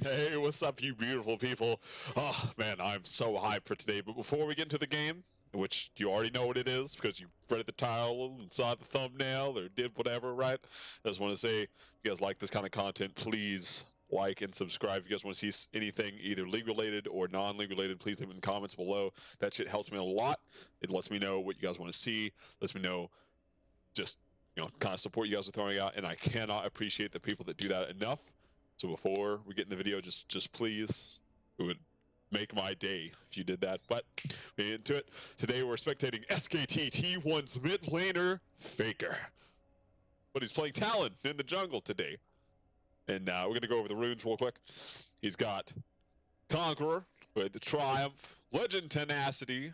Hey, what's up, you beautiful people? Oh, man, I'm so hyped for today. But before we get into the game, which you already know what it is because you read the title and saw the thumbnail or did whatever, right? I just want to say, if you guys like this kind of content, please like and subscribe. If you guys want to see anything either league related or non-league related, please leave in the comments below. That shit helps me a lot. It lets me know what you guys want to see. Lets me know just, kind of support you guys are throwing out. And I cannot appreciate the people that do that enough. So before we get in the video, just please, it would make my day if you did that. But we get into it. Today we're spectating SKT T1's mid laner, Faker. But he's playing Talon in the jungle today. And we're going to go over the runes real quick. He's got Conqueror with the Triumph, Legend Tenacity,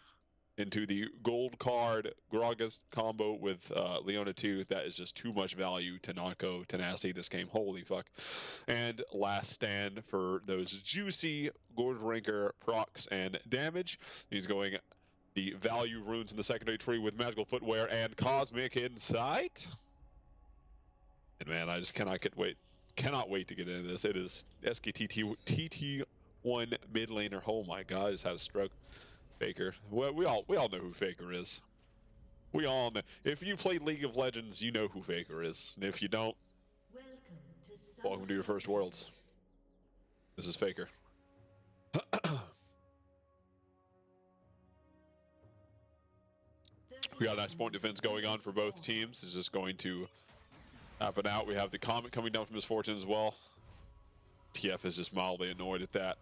into the gold card Gragas combo with Leona 2. That is just too much value to not go Tenacity this game. Holy fuck. And Last Stand for those juicy gold ranker procs and damage. He's going the value runes in the secondary tree with Magical Footwear and Cosmic Insight. And man, I just cannot wait to get into this. It is SKT T1 mid laner. Oh my god, I just had a stroke. Faker. Well, we all know who Faker is. We all know. If you play League of Legends, you know who Faker is. And if you don't, welcome to your first worlds. This is Faker. We got a nice point defense going on for both teams. It's just going to happen out. We have the Comet coming down from Misfortune as well. TF is just mildly annoyed at that.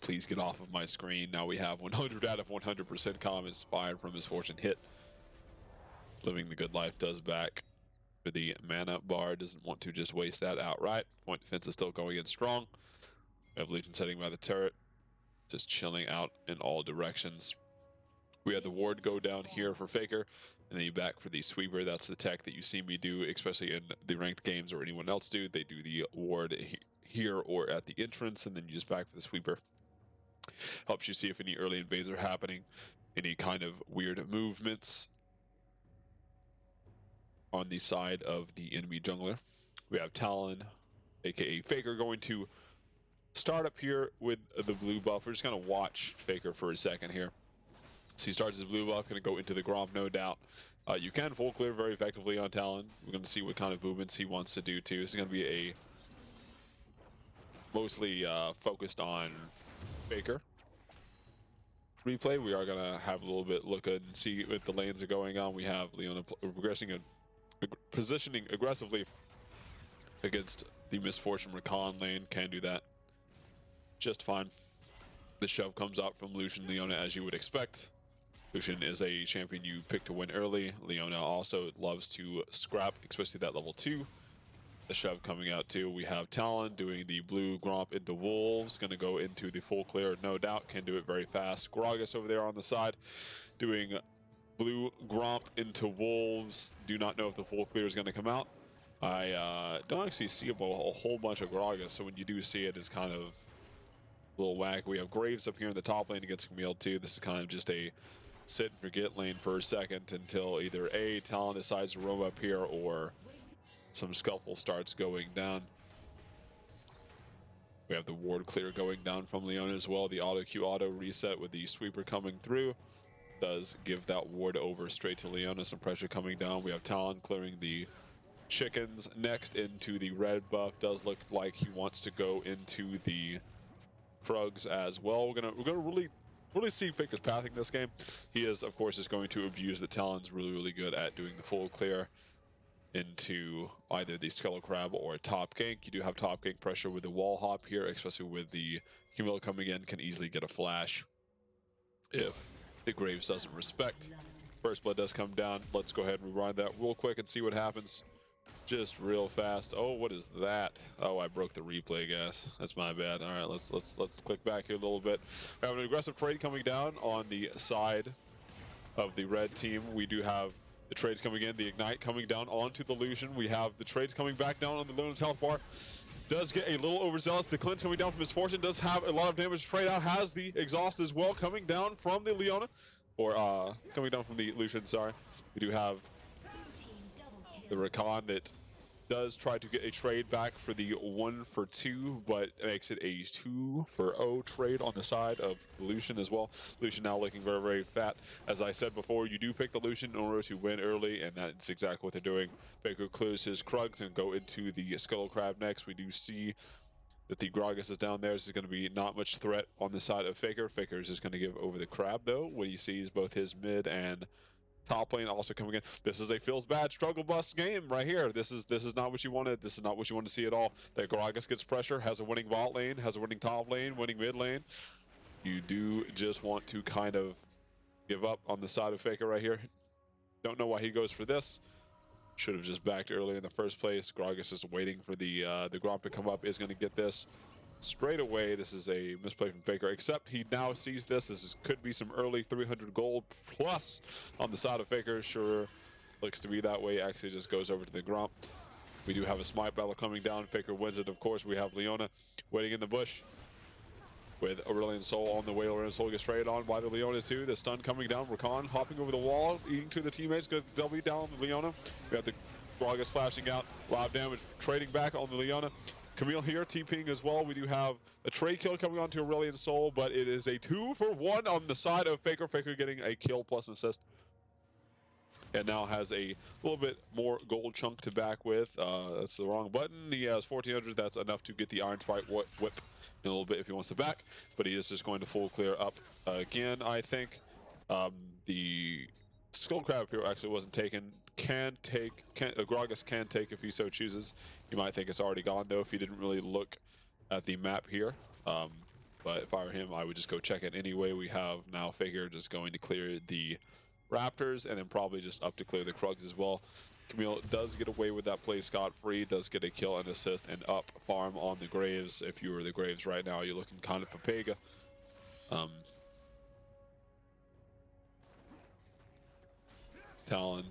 Please get off of my screen. Now we have 100 out of 100% comments fired from Misfortune hit. Living the good life does back for the mana bar. Doesn't want to just waste that outright. Point defense is still going in strong. Evolution setting by the turret. Just chilling out in all directions. We have the ward go down here for Faker. And then you back for the sweeper. That's the tech that you see me do, especially in the ranked games or anyone else do. They do the ward here or at the entrance. And then you just back for the sweeper. Helps you see if any early invades are happening, any kind of weird movements on the side of the enemy jungler. We have Talon, aka Faker, going to start up here with the blue buff. We're just going to watch Faker for a second here. So he starts his blue buff, going to go into the Gromp, no doubt. You can full clear very effectively on Talon. We're going to see what kind of movements he wants to do too. This is going to be a mostly focused on Faker replay. We are gonna have a little bit look and see what the lanes are going on. We have Leona progressing and positioning aggressively against the Misfortune Recon lane. Can do that just fine. The shove comes out from Lucian Leona as you would expect. Lucian is a champion you pick to win early. Leona also loves to scrap, especially that level 2. The shove coming out too. We have Talon doing the blue Gromp into Wolves. Going to go into the full clear, no doubt. Can do it very fast. Gragas over there on the side doing blue Gromp into Wolves. Do not know if the full clear is going to come out. I don't actually see a whole bunch of Gragas, so when you do see it, it's kind of a little whack. We have Graves up here in the top lane against Camille too. This is kind of just a sit and forget lane for a second until either A, Talon decides to roam up here, or some scuffle starts going down. We have the ward clear going down from Leona as well. The auto reset with the sweeper coming through does give that ward over straight to Leona. Some pressure coming down. We have Talon clearing the chickens. Next into the red buff. Does look like he wants to go into the Krugs as well. We're gonna really see Faker's pathing this game. He is, of course, just going to abuse that Talon's really good at doing the full clear into either the Skull Crab or top gank. You do have top gank pressure with the wall hop here, especially with the Camille coming in, can easily get a flash if the Graves doesn't respect. First blood does come down. Let's go ahead and rewind that real quick and see what happens. Just real fast. Oh, what is that? Oh, I broke the replay, guys. That's my bad. All right, let's click back here a little bit. We have an aggressive trade coming down on the side of the red team. We do have the trades coming in, the ignite coming down onto the Lucian. We have the trades coming back down on the Luna's health bar. Does get a little overzealous. The cleanse coming down from Misfortune does have a lot of damage. Trade out has the exhaust as well coming down from the Leona, or coming down from the Lucian. Sorry, we do have the Rakan that does try to get a trade back for the 1 for 2, but makes it a 2 for 0 trade on the side of Lucian as well. Lucian now looking very, very fat. As I said before, you do pick the Lucian in order to win early, and that's exactly what they're doing. Faker clears his Krugs and go into the Scuttle Crab next. We do see that the Gragas is down there. This is going to be not much threat on the side of Faker. Faker is just going to give over the Crab, though, when he sees both his mid and top lane also coming in. This is a feels bad struggle bus game right here. This is not what you wanted. This is not what you want to see at all. The Gragas gets pressure, has a winning bot lane, has a winning top lane, winning mid lane. You do just want to kind of give up on the side of Faker right here. Don't know why he goes for this. Should have just backed earlier in the first place. Gragas is waiting for the Gromp to come up. Is going to get this straight away. This is a misplay from Faker, except he now sees this. Could be some early 300 gold plus on the side of Faker. Sure looks to be that way. Actually just goes over to the Gromp. We do have a smite battle coming down. Faker wins it, of course. We have Leona waiting in the bush with Aurelion Sol on the way. Aurelion Sol gets traded on by the Leona too. The stun coming down. Rakan hopping over the wall, eating to the teammates. Good W down on the Leona. We have the Gragas flashing out. A lot of damage trading back on the Leona. Camille here TPing as well. We do have a trade kill coming on to Aurelion Sol, but it is a 2 for 1 on the side of Faker. Faker getting a kill plus an assist. And now has a little bit more gold chunk to back with. That's the wrong button. He has 1400. That's enough to get the Iron Spike whip in a little bit if he wants to back. But he is just going to full clear up again, I think. The Skull Crab here actually wasn't taken. Gragas can take if he so chooses. You might think it's already gone, though, if he didn't really look at the map here. But if I were him, I would just go check it anyway. We have now Faker just going to clear the Raptors, and then probably just up to clear the Krugs as well. Camille does get away with that play scot-free, does get a kill and assist, and up farm on the Graves. If you were the Graves right now, you're looking kind of papega. Talon,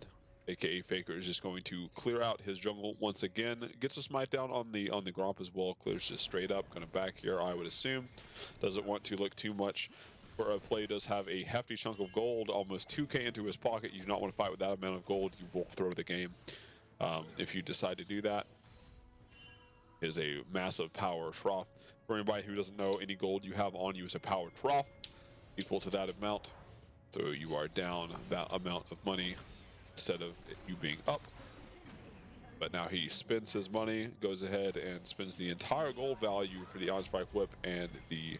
aka Faker, is just going to clear out his jungle once again. Gets a smite down on the Gromp as well. Clears just straight up. Gonna back here, I would assume. Doesn't want to look too much. For a play, does have a hefty chunk of gold, almost 2k into his pocket. You do not want to fight with that amount of gold. You will throw the game if you decide to do that. Is a massive power trough. For anybody who doesn't know, any gold you have on you is a power trough equal to that amount. So you are down that amount of money instead of you being up. But now he spends his money, goes ahead and spends the entire gold value for the Iron Spike Whip and the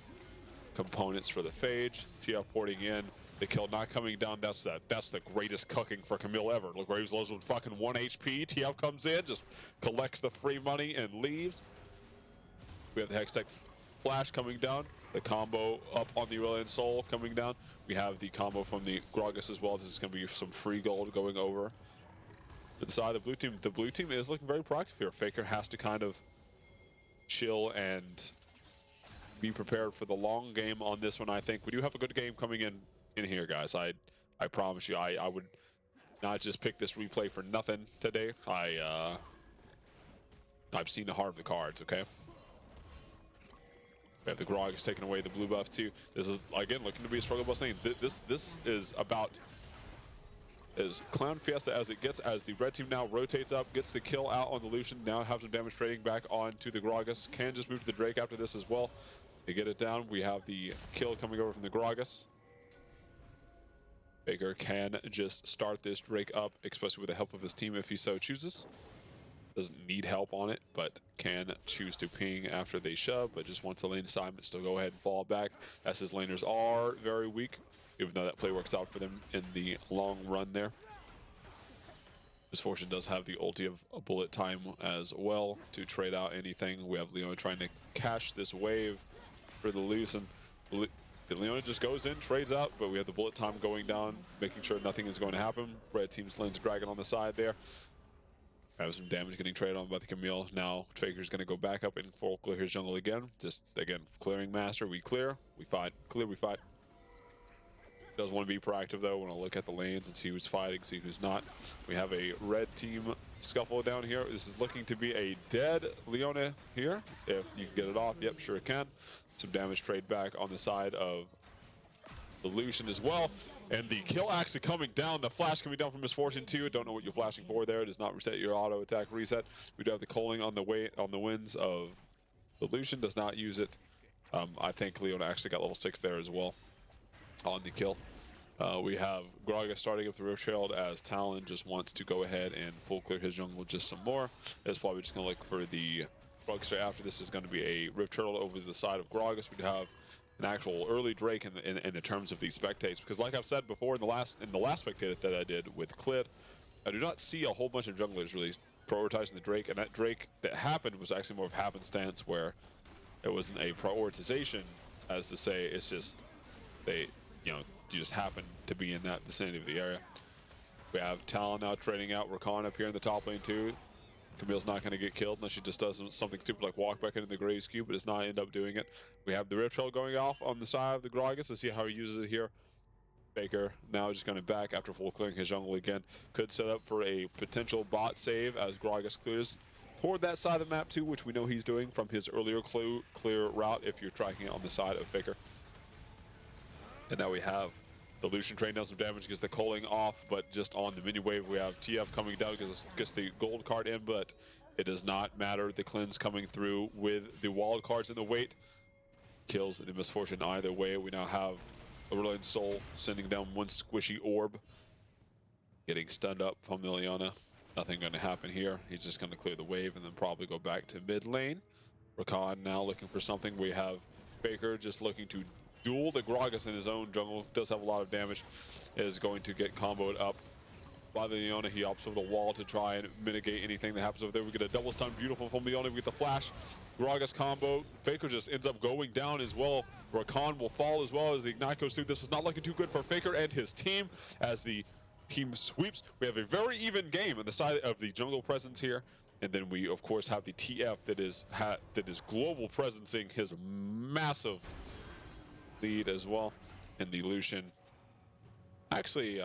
components for the Phage. TF porting in, the kill not coming down. That's the greatest cooking for Camille ever. Look, Graves lows with fucking 1 HP. TF comes in, just collects the free money and leaves. We have the Hextech Flash coming down. The combo up on the Aurelion Sol coming down. We have the combo from the Gragas as well. This is going to be some free gold going over to the side of the blue team. The blue team is looking very proactive here. Faker has to kind of chill and be prepared for the long game on this one. I think we do have a good game coming in here, guys. I promise you, I would not just pick this replay for nothing today. I've seen the heart of the cards. Okay. We have the Gragas taking away the blue buff too. This is again looking to be a struggle bus lane. This is about as Clown Fiesta as it gets, as the red team now rotates up, gets the kill out on the Lucian. Now have some damage trading back onto the Gragas. Can just move to the Drake after this as well. They get it down. We have the kill coming over from the Gragas. Faker can just start this Drake up, especially with the help of his team if he so chooses. Doesn't need help on it, but can choose to ping after they shove, but just wants the lane assignment, still go ahead and fall back, as his laners are very weak, even though that play works out for them in the long run there. Misfortune does have the ulti of a bullet time as well to trade out anything. We have Leona trying to cash this wave for the Lucian. Leona just goes in, trades out, but we have the bullet time going down, making sure nothing is going to happen. Red team's lane's dragon on the side there. Have some damage getting traded on by the Camille. Now Faker's going to go back up and full clear his jungle again. Just again, clearing master. We clear, we fight, clear, we fight. Does want to be proactive though. Want to look at the lanes and see who's fighting, see who's not. We have a red team scuffle down here. This is looking to be a dead Leona here. If you can get it off, yep, sure it can. Some damage trade back on the side of the Lucian as well. And the kill actually coming down, the flash coming down from Misfortune too. Don't know what you're flashing for there. It does not reset your auto attack reset. We do have the culling on the winds of the Lucian, does not use it. I think Leona actually got level 6 there as well on the kill. We have Gragas starting up the Rift Herald as Talon just wants to go ahead and full clear his jungle just some more. It's probably just going to look for the Drugster after this is going to be a Rift Herald over the side of Gragas. We'd have an actual early Drake in the terms of these spectates, because like I've said before in the last spectate that I did with Clid, I do not see a whole bunch of junglers really prioritizing the Drake, and that Drake that happened was actually more of happenstance, where it wasn't a prioritization, as to say it's just they, you just happen to be in that vicinity of the area. We have Talon now trading out Rakan up here in the top lane too. Camille's not going to get killed unless she just does something stupid like walk back into the Graves cube, but does not end up doing it. We have the Rift Trail going off on the side of the Gragas. Let's see how he uses it here. Faker now just going to back after full clearing his jungle again. Could set up for a potential bot save as Gragas clears toward that side of the map too, which we know he's doing from his earlier clear route if you're tracking it on the side of Faker. And now we have the Lucian train down some damage, gets the culling off, but just on the mini wave we have TF coming down, gets the gold card in, but it does not matter. The cleanse coming through with the wild cards in the weight kills the Misfortune either way. We now have Aurelion Sol sending down one squishy orb, getting stunned up from the Liliana. Nothing going to happen here. He's just going to clear the wave and then probably go back to mid lane. Rakan now looking for something. We have Faker just looking to duel the Gragas in his own jungle. Does have a lot of damage. Is going to get comboed up by the Leona. He opts for the wall to try and mitigate anything that happens over there. We get a double stun, beautiful from Leona. We get the flash. Gragas combo. Faker just ends up going down as well. Rakan will fall as well as the Ignite goes through. This is not looking too good for Faker and his team as the team sweeps. We have a very even game on the side of the jungle presence here. And then we, of course, have the TF that is global presencing his massive lead as well. And the Lucian. Actually,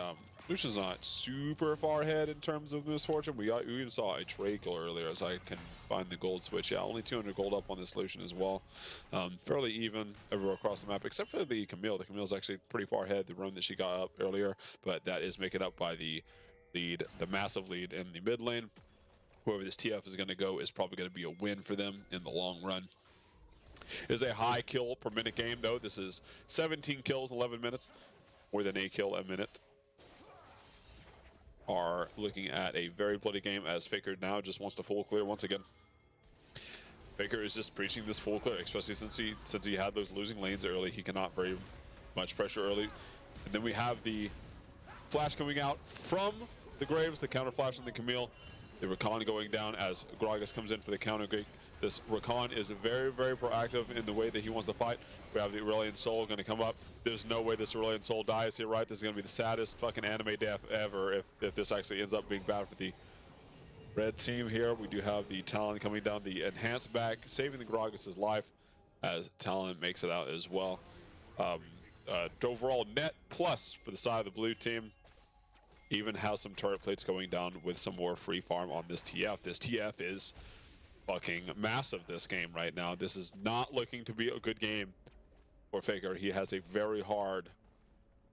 Lucian's not super far ahead in terms of Misfortune. We even saw a Drake earlier, as I can find the gold switch. Yeah, only 200 gold up on this Lucian as well. Fairly even everywhere across the map, except for the Camille. The Camille's actually pretty far ahead, the run that she got up earlier, but that is making up by the lead, the massive lead in the mid lane. Whoever this TF is going to go is probably going to be a win for them in the long run. It is a high kill per minute game, though. This is 17 kills, 11 minutes. More than a kill a minute. Are looking at a very bloody game as Faker now just wants to full clear once again. Faker is just preaching this full clear, especially since he had those losing lanes early. He cannot very much pressure early. And then we have the flash coming out from the Graves, the counter flash on the Camille. The Rakan going down as Gragas comes in for the counter gank. This Rakan is very, very proactive in the way that he wants to fight. We have the Aurelion Sol going to come up. There's no way this Aurelion Sol dies here, right? This is going to be the saddest fucking anime death ever if this actually ends up being bad for the red team here. We do have the Talon coming down the enhanced back, saving the Gragas' life as Talon makes it out as well. Overall net plus for the side of the blue team. Even has some turret plates going down with some more free farm on this TF. This TF is fucking massive this game right now. This is not looking to be a good game for Faker. He has a very hard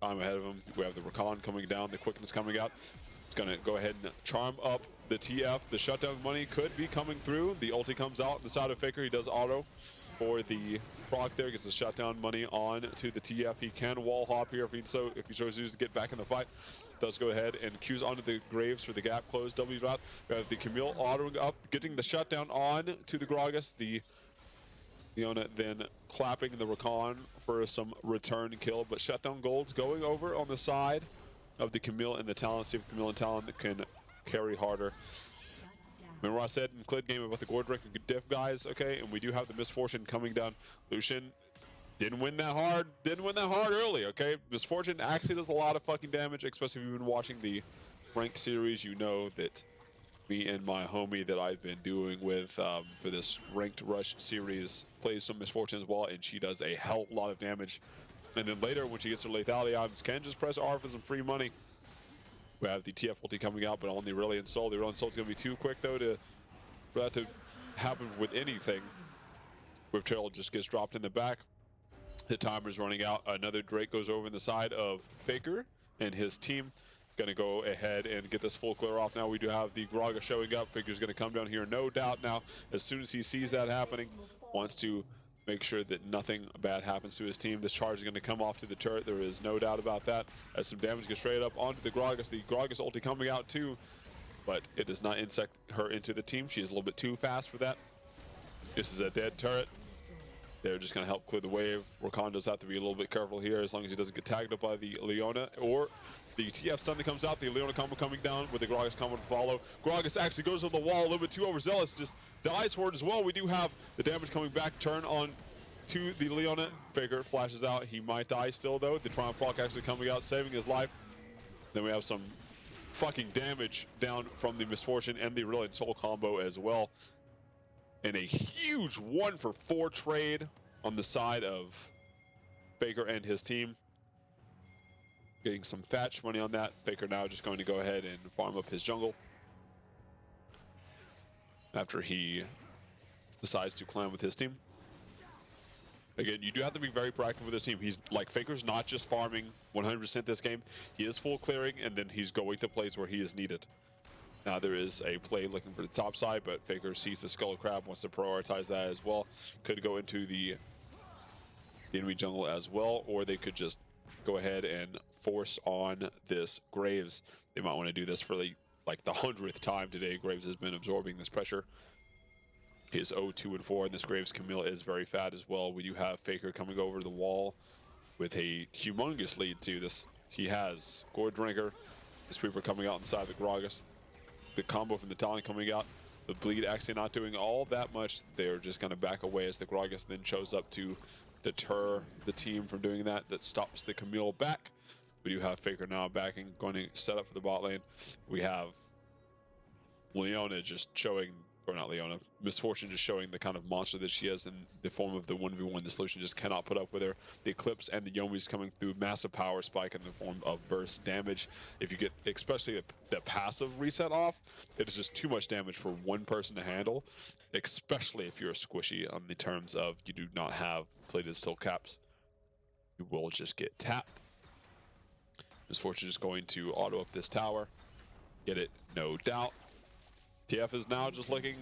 time ahead of him. We have the Rakan coming down, the quickness coming out. It's going to go ahead and charm up the TF. The shutdown money could be coming through. The ulti comes out on the side of Faker. He does auto for the proc there. Gets the shutdown money on to the TF. He can wall hop here if he chooses to get back in the fight. Does go ahead and cues onto the Graves for the gap close. W dot. We have the Camille autoing up, getting the shutdown on to the Gragas. The Leona then clapping the Rakan for some return kill, but shutdown golds going over on the side of the Camille and the Talon. See if Camille and Talon can carry harder. Remember what I said in Clid game about the Gore Drink and diff guys, okay? And we do have the Misfortune coming down. Lucian didn't win that hard early, okay? Misfortune actually does a lot of fucking damage, especially if you've been watching the ranked series. You know that me and my homie that I've been doing with for this ranked rush series plays some Misfortune as well, and she does a hell of a lot of damage. And then later, when she gets her lethality items, can just press R for some free money. We have the TF ulti coming out, but on the Aurelion Sol. The Aurelion Sol is going to be too quick, though, for that to happen with anything. Rift Herald just gets dropped in the back. The timer's running out. Another Drake goes over in the side of Faker and his team. Going to go ahead and get this full clear off now. We do have the Graga showing up. Faker's going to come down here, no doubt now. As soon as he sees that happening, wants to make sure that nothing bad happens to his team. This charge is going to come off to the turret. There is no doubt about that. As some damage gets straight up onto the Gragas. The Gragas ulti coming out too, but it does not insect her into the team. She is a little bit too fast for that. This is a dead turret. They're just going to help clear the wave. Rakan does have to be a little bit careful here as long as he doesn't get tagged up by the Leona or the TF stun that comes out. The Leona combo coming down with the Gragas combo to follow. Gragas actually goes to the wall a little bit too overzealous, just dies for it as well. We do have the damage coming back, turn on to the Leona. Faker flashes out. He might die still though. The Triumph Rock actually coming out, saving his life. Then we have some fucking damage down from the Misfortune and the Brilliant Soul combo as well. And a huge 1-for-4 trade on the side of Faker and his team. Getting some Thatch money on that. Faker now just going to go ahead and farm up his jungle after he decides to clan with his team. Again, you do have to be very proactive with his team. He's like, Faker's not just farming 100% this game. He is full clearing, and then he's going to plays where he is needed. Now there is a play looking for the top side, but Faker sees the Skull Crab, wants to prioritize that as well. Could go into the enemy jungle as well, or they could just go ahead and force on this Graves. They might want to do this for like the 100th time today. Graves has been absorbing this pressure. His 0-2-4, and this Graves Camille is very fat as well. We do have Faker coming over the wall with a humongous lead to this. He has Gourd Drinker, the Sweeper coming out on the side of the Gragas. The combo from the Talon coming out. The bleed actually not doing all that much. They're just going to back away as the Gragas then shows up to deter the team from doing that. That stops the Camille back. We do have Faker now backing, going to set up for the bot lane. We have Leona just showing, or not Leona, Misfortune just showing the kind of monster that she is in the form of the 1v1. The solution just cannot put up with her. The Eclipse and the Yomi's coming through, massive power spike in the form of burst damage. If you get, especially the passive reset off, it is just too much damage for one person to handle, especially if you're squishy on the terms of you do not have plated steel caps. You will just get tapped. Misfortune is going to auto up this tower. Get it, no doubt. TF is now just looking,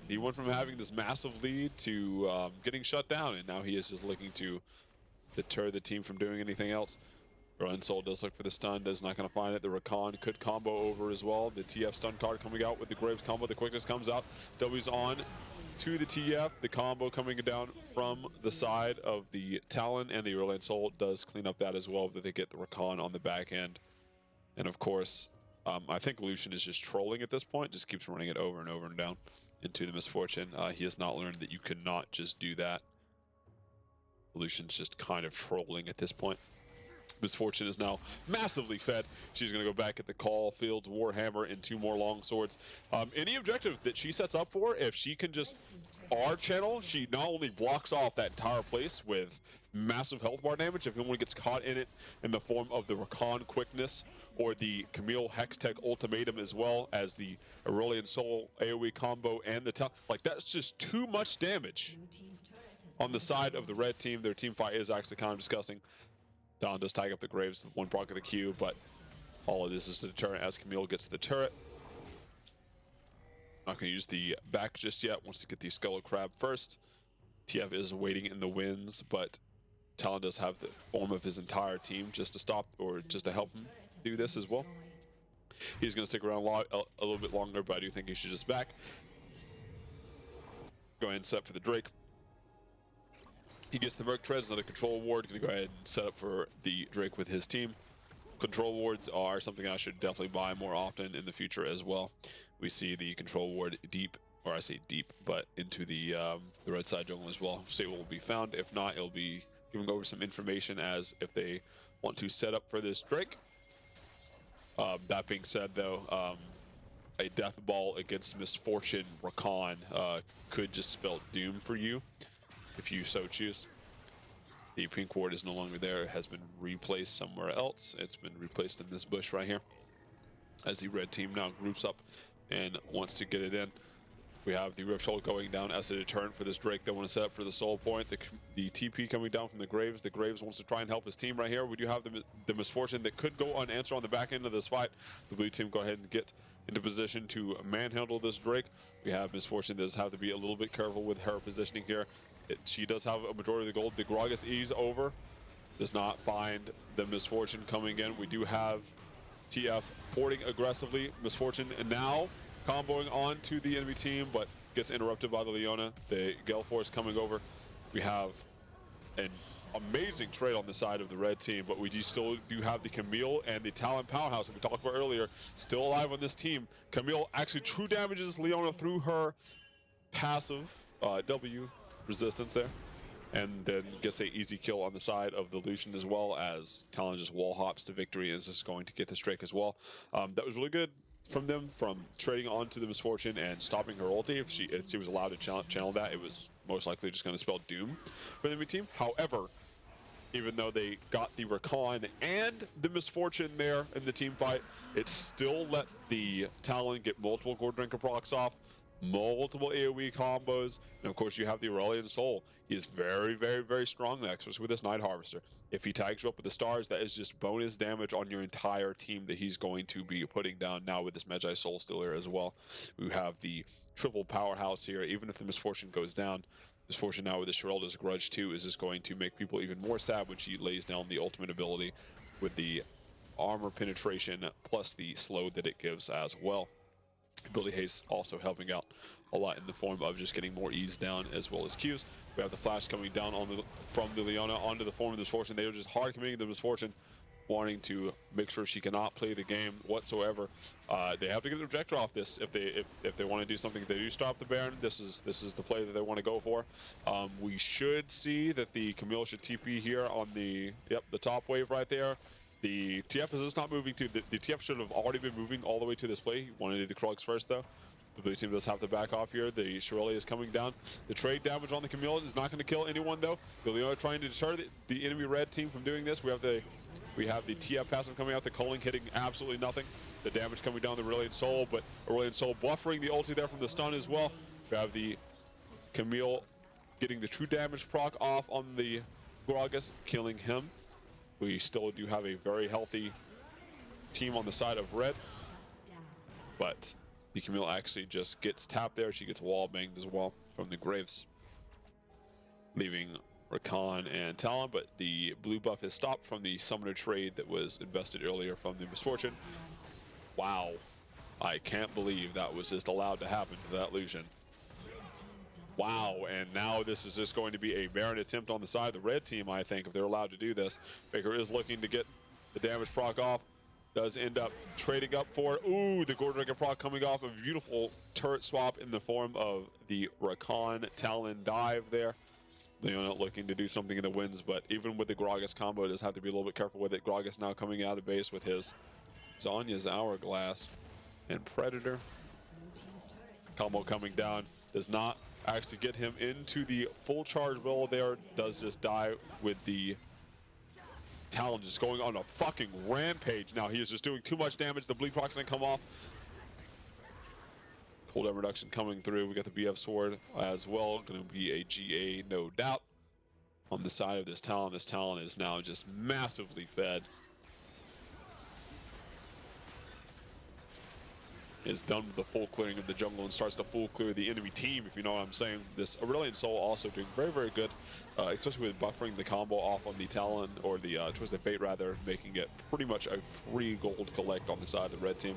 he went from having this massive lead to getting shut down, and now he is just looking to deter the team from doing anything else. Brilliant Soul does look for the stun, does not going to find it. The Rakan could combo over as well. The TF stun card coming out with the Graves combo. The quickness comes out. W's on to the TF. The combo coming down from the side of the Talon, and the Brilliant Soul does clean up that as well, that they get the Rakan on the back end. And of course, I think Lucian is just trolling at this point, just keeps running it over and over and down into the Misfortune. He has not learned that you cannot just do that. Lucian's just kind of trolling at this point. Misfortune is now massively fed. She's going to go back at the Call Fields Warhammer and 2 more long swords. Any objective that she sets up for, if she can just R channel, she not only blocks off that entire place with massive health bar damage if anyone gets caught in it in the form of the Rakan quickness or the Camille Hextech ultimatum, as well as the Aurelian Soul AoE combo and the like, that's just too much damage on the side of the red team. Their team fight is actually kind of disgusting. Talon does tag up the Graves with 1 proc of the Q, but all of this is a deterrent as Camille gets the turret. Not going to use the back just yet. Wants to get the Skull Crab first. TF is waiting in the winds, but Talon does have the form of his entire team just to stop, or just to help him do this as well. He's going to stick around a little bit longer, but I do think he should just back. Go ahead and set up for the Drake. He gets the Merc Treads, another control ward. Going to go ahead and set up for the Drake with his team. Control wards are something I should definitely buy more often in the future as well. We see the control ward deep, or I say deep, but into the red side jungle as well. See what will be found. If not, it'll be giving over some information as if they want to set up for this Drake. That being said, though, a death ball against Misfortune Rakan could just spell doom for you if you so choose. The pink ward is no longer there. It has been replaced somewhere else. It's been replaced in this bush right here, as the red team now groups up and wants to get it in. We have the Rift Hole going down as a deterrent for this Drake they want to set up for the soul point. The TP coming down from the Graves. The Graves wants to try and help his team right here. We do have the Misfortune that could go unanswered on the back end of this fight. The blue team go ahead and get into position to manhandle this Drake. We have Misfortune that does have to be a little bit careful with her positioning here. She does have a majority of the gold. The Gragas ease over. Does not find the Misfortune coming in. We do have TF porting aggressively. Misfortune and now comboing on to the enemy team, but gets interrupted by the Leona. The Gale Force coming over. We have an amazing trade on the side of the red team, but we still do have the Camille and the Talon powerhouse that we talked about earlier still alive on this team. Camille actually true damages Leona through her passive W resistance there, and then gets a easy kill on the side of the Lucian, as well as Talon just wall hops to victory and is just going to get this Drake as well. That was really good from them, from trading onto the Misfortune and stopping her ulti. If she was allowed to channel that, it was most likely just going to spell doom for the enemy team. However, even though they got the Rakan and the Misfortune there in the team fight, it still let the Talon get multiple Gold Drinker procs off, multiple AoE combos, and of course you have the Aurelian Soul. He is very, very, very strong next, especially with this Night Harvester. If he tags you up with the stars, that is just bonus damage on your entire team that he's going to be putting down now with this Magi Soul still here as well. We have the triple powerhouse here. Even if the Misfortune goes down, Misfortune now with the Sherelda's Grudge too is just going to make people even more sad when she lays down the ultimate ability with the armor penetration plus the slow that it gives as well. Ability haste also helping out a lot in the form of just getting more ease down as well as Qs. We have the flash coming down from the Leona onto the form of the Misfortune. They are just hard committing the Misfortune, wanting to make sure she cannot play the game whatsoever. They have to get the Projector off this if they want to do something. If they do stop the Baron, this is the play that they want to go for. We should see that the Camille should TP here on the top wave right there. The TF is just not moving to the TF should have already been moving all the way to this play. He wanted to do the Krugs first though. The blue team does have to back off here. The Shirley is coming down. The trade damage on the Camille is not going to kill anyone though. The Leona trying to deter the enemy red team from doing this. We have the TF passive coming out, the culling hitting absolutely nothing. The damage coming down the Aurelian Soul, but Aurelian Soul buffering the ulti there from the stun as well. We have the Camille getting the true damage proc off on the Gragas, killing him. We still do have a very healthy team on the side of red, but the Camille actually just gets tapped there. She gets wall banged as well from the Graves, leaving Rakan and Talon, but the blue buff is stopped from the summoner trade that was invested earlier from the Misfortune. Wow, I can't believe that was just allowed to happen to that Lucian. Wow, and now this is just going to be a Baron attempt on the side of the red team, I think, if they're allowed to do this. Faker is looking to get the damage proc off. Does end up trading up for, ooh, the Gold Drinker proc coming off. A beautiful turret swap in the form of the Rakan Talon dive there. Leona looking to do something in the winds, but even with the Gragas combo, does have to be a little bit careful with it. Gragas now coming out of base with his Zonya's Hourglass and Predator. Combo coming down. Does not actually get him into the full charge will there. Does just die with the Talon just going on a fucking rampage now. He is just doing too much damage. The bleed proc's gonna come off. Cooldown reduction coming through. We got the BF sword as well. Gonna be a GA, no doubt. On the side of this Talon is now just massively fed. Is done with the full clearing of the jungle and starts to full clear the enemy team, if you know what I'm saying. This Aurelian Soul also doing very, very good, especially with buffering the combo off on the Talon, or the Twisted Fate rather, making it pretty much a free gold collect on the side of the red team.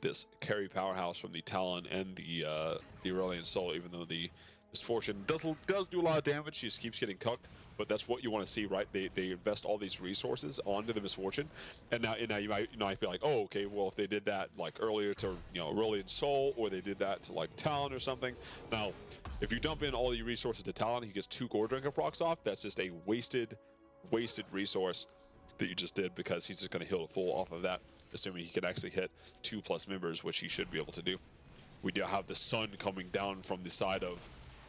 This carry powerhouse from the Talon and the Aurelian Soul, even though the Misfortune does do a lot of damage, she just keeps getting cooked. But that's what you want to see, right? They invest all these resources onto the Misfortune, and now you might feel like, oh, okay, well, if they did that like earlier to Aurelian Soul, or they did that to like Talon or something. Now, if you dump in all the resources to Talon, he gets 2 Gore Drinker procs off. That's just a wasted resource that you just did, because he's just going to heal the full off of that, assuming he can actually hit 2+ members, which he should be able to do. We do have the sun coming down from the side of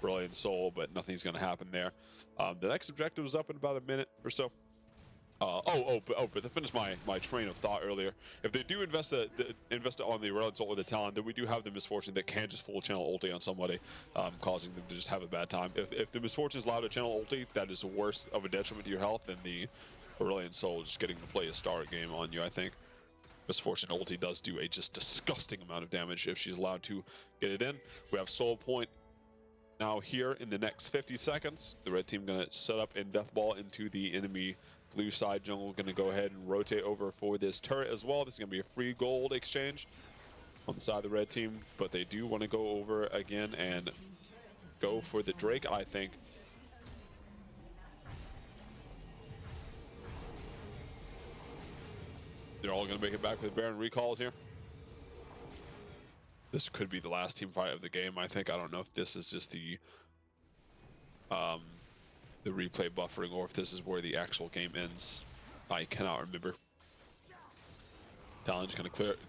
Aurelian Soul, but nothing's going to happen there. The next objective is up in about a minute or so. But to finish my train of thought earlier, if they do invest it on the Aurelion Sol or the Talon, then we do have the misfortune that can just full channel ulti on somebody, causing them to just have a bad time. If the misfortune is allowed to channel ulti, that is worse of a detriment to your health than the Aurelion Sol just getting to play a star game on you, I think. Misfortune ulti does do a just disgusting amount of damage if she's allowed to get it in. We have Soul Point now here in the next 50 seconds. The red team going to set up and death ball into the enemy blue side jungle. Going to go ahead and rotate over for this turret as well. This is going to be a free gold exchange on the side of the red team, but they do want to go over again and go for the Drake, I think. They're all going to make it back with Baron recalls here. This could be the last team fight of the game, I think. I don't know if this is just the replay buffering or if this is where the actual game ends. I cannot remember. Talon's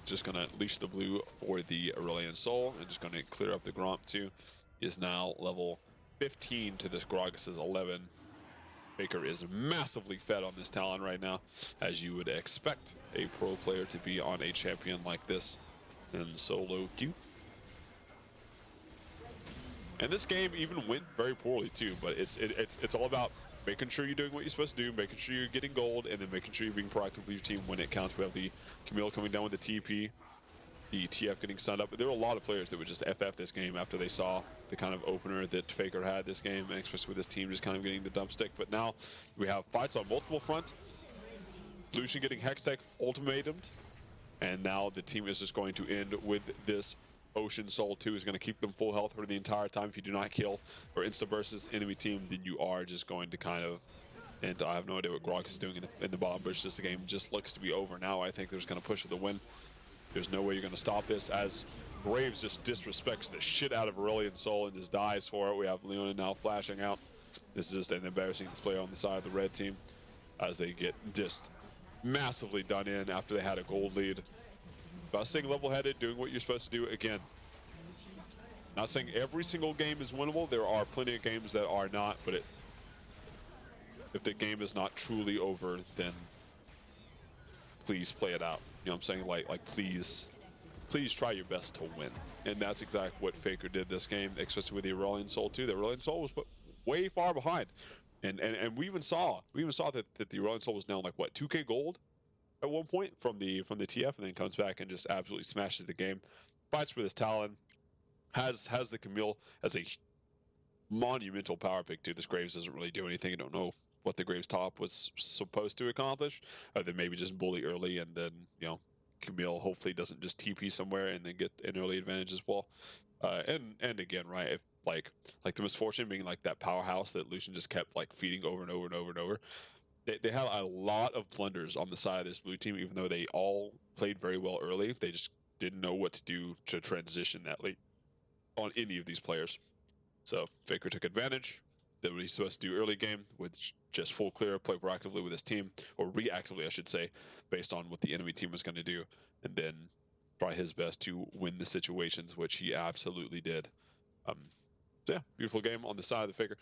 just gonna leash the blue for the Aurelion Sol and just gonna clear up the Gromp too. Is now level 15 to this Gragas's 11. Faker is massively fed on this Talon right now, as you would expect a pro player to be on a champion like this in solo queue. And this game even went very poorly too, but it's all about making sure you're doing what you're supposed to do, making sure you're getting gold, and then making sure you're being proactive with your team when it counts. We have the Camille coming down with the TP, the TF getting stunned up. There were a lot of players that would just FF this game after they saw the kind of opener that Faker had this game, and especially with this team just kind of getting the dump stick. But now we have fights on multiple fronts. Lucian getting Hextech ultimatumed, and now the team is just going to end with this Ocean Soul 2 is going to keep them full health for the entire time. If you do not kill or insta-burst this enemy team, then you are just going to kind of, and I have no idea what Grog is doing in the bottom, but it's just the game just looks to be over now. I think they're just going to push for the win. There's no way you're going to stop this, as Graves just disrespects the shit out of Aurelion Sol and just dies for it. We have Leona now flashing out. This is just an embarrassing display on the side of the red team as they get just massively done in after they had a gold lead. About staying level-headed, doing what you're supposed to do. Again, not saying every single game is winnable. There are plenty of games that are not, but if the game is not truly over, then please play it out. You know what I'm saying? Like please try your best to win. And that's exactly what Faker did this game, especially with the Aurelion Sol 2. The Aurelion Sol was way far behind. And we even saw that the Aurelion Sol was now like what, 2K gold at one point from the TF, and then comes back and just absolutely smashes the game. Fights with his Talon, has the Camille as a monumental power pick too. This Graves doesn't really do anything. I don't know what the Graves top was supposed to accomplish, other than maybe just bully early, and then, you know, Camille hopefully doesn't just TP somewhere and then get an early advantage as well. And again, right, if like the misfortune being like that powerhouse that Lucian just kept like feeding over and over and over and over. They had a lot of blunders on the side of this blue team, even though they all played very well early. They just didn't know what to do to transition that late on any of these players. So Faker took advantage. That what he's supposed to do early game with just full clear, play proactively with his team, or reactively, I should say, based on what the enemy team was going to do, and then try his best to win the situations, which he absolutely did. So yeah, beautiful game on the side of the Faker.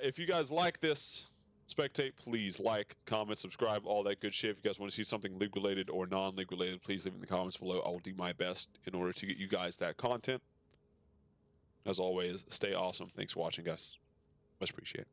If you guys like this Spectate, please like, comment, subscribe, all that good shit. If you guys want to see something league related or non-league related, please leave in the comments below. I will do my best in order to get you guys that content. As always, stay awesome. Thanks for watching, guys. Much appreciated.